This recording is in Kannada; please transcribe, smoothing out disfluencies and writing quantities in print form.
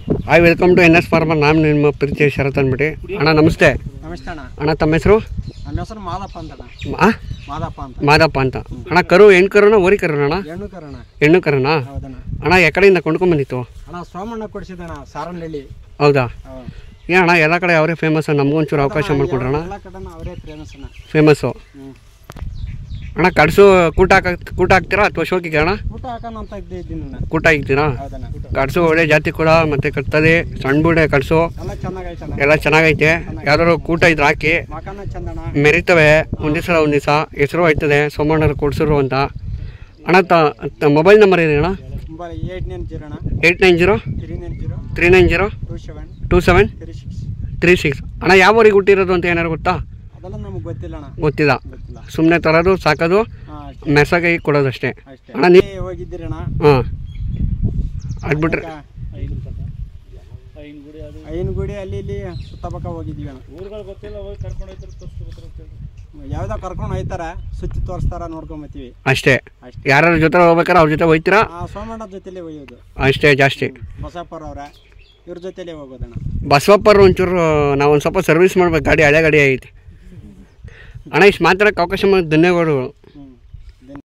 Hi welcome to N S farmer. ನಾನು ನಿಮ್ಮ ಪ್ರೀತಿಯ ಶರತ್ ಅಂದ್ಬಿಟ್ಟು. ಅಣ್ಣ ನಮಸ್ತೆ. ನಮಸ್ತೆ ಅಣ್ಣ. ಅಣ್ಣ ತಮ್ಮ ಹೆಸರು? ನಮ್ಮ ಹೆಸರು ಮಾದಪ್ಪ ಅಂತ. ಮಾದಪ್ಪ ಅಂತ. ಅಣ್ಣ ಕರು ಹೆಣ್ಣು ಕರುನ ಓರಿ ಕರುನ? ಅಣ್ಣ ಹೆಣ್ಣು ಕರುನಾ? ಅಣ್ಣ ಎಕಡೆಯಿಂದ ಕೊಂಡ್ಕೊಂಡ್ಬಂದಿತ್ತು? ಅಣ್ಣ ಸೋಮಣ್ಣ ಕೊಡಿಸಿದಣ್ಣ, ಸಾರನಹಳ್ಳಿ. ಹೌದಾ? ಏನಣ್ಣ ಎಲ್ಲ ಕಡೆ ಅವರೇ ಫೇಮಸ್, ನಮಗೊಂಚೂರು ಅವಕಾಶ ಮಾಡಿಕೊಡ್ರಣ್ಣ. ಫೇಮಸ್ಸು ಅಣ್ಣ. ಕಡ್ಸು ಕೂಟ ಹಾಕ್ತೀರಾ ಅಥವಾ ಶೋಕಿಗೆ? ಅಣ್ಣ ಕೂಟ ಹಾಕ್ತೀರಾ? ಕಡ್ಸು ಒಳ್ಳೆ ಜಾತಿ ಕೂಡ ಮತ್ತೆ ಕಟ್ತದೆ, ಸಣ್ಣ ಬುಡೆ ಕಡ್ಸು ಎಲ್ಲ ಚೆನ್ನಾಗೈತೆ. ಯಾವ್ದಾದ್ರು ಕೂಟ ಇದ್ರೆ ಹಾಕಿ, ಮೆರಿತವೆ. ಒಂದ್ ದಿವಸ ಹೆಸರು ಆಯ್ತದೆ, ಸೋಮಣ್ಣರು ಕೊಡ್ಸರು ಅಂತ. ಅಣ್ಣ ಮೊಬೈಲ್ ನಂಬರ್ ಇದೆ ಅಣ್ಣ? 8903902736. ಅಣ್ಣ ಯಾವ ಊರಿಗೆ ಹುಟ್ಟಿರೋದು ಅಂತ ಏನಾರು ಗೊತ್ತಾ? ಗೊತ್ತಿಲ್ಲ. ಸುಮ್ಮನೆ ತರೋದು, ಸಾಕೋದು, ಮೆಸಗೈ ಕೊಡೋದಷ್ಟೇ. ಅಣ್ಣ ಹಾಂ ಅದ್ಬಿಟ್ರೆ ಐನಗುಡಿ ಅಲ್ಲಿ ಇಲ್ಲಿ ಸುತ್ತಪಕ್ಕ ಹೋಗಿದ್ದೀವಿ ಅಣ್ಣ. ಯಾವ್ದೋ ಕರ್ಕೊಂಡು ಹೋಯ್ತಾರ, ಸುತ್ತಿ ತೋರಿಸ್ತಾರ, ನೋಡ್ಕೊಂಬತ್ತೀವಿ ಅಷ್ಟೇ. ಯಾರ ಜೊತೆ ಹೋಗ್ಬೇಕಾರೆ ಅವ್ರ ಜೊತೆ ಹೋಯ್ತೀರಾ? ಸೋಮಣ್ಣ ಜೊತೆಲೇ ಹೋಗೋದು ಅಷ್ಟೇ. ಜಾಸ್ತಿ ಬಸಪ್ಪರ್ ಅವ್ರ ಇವ್ರ ಜೊತೆಲೇ ಹೋಗೋದಣ್ಣ. ಬಸವಪ್ಪರು ಒಂಚೂರು ನಾವೊಂದು ಸ್ವಲ್ಪ ಸರ್ವಿಸ್ ಮಾಡ್ಬೇಕು, ಗಾಡಿ ಹಳೆ ಗಾಡಿ ಐತಿ ಅಣ್ಣ. ಇಷ್ಟು ಮಾತಾಡೋಕ್ಕೆ ಅವಕಾಶ ಮಾಡಿ ಧನ್ಯವಾದಗಳು.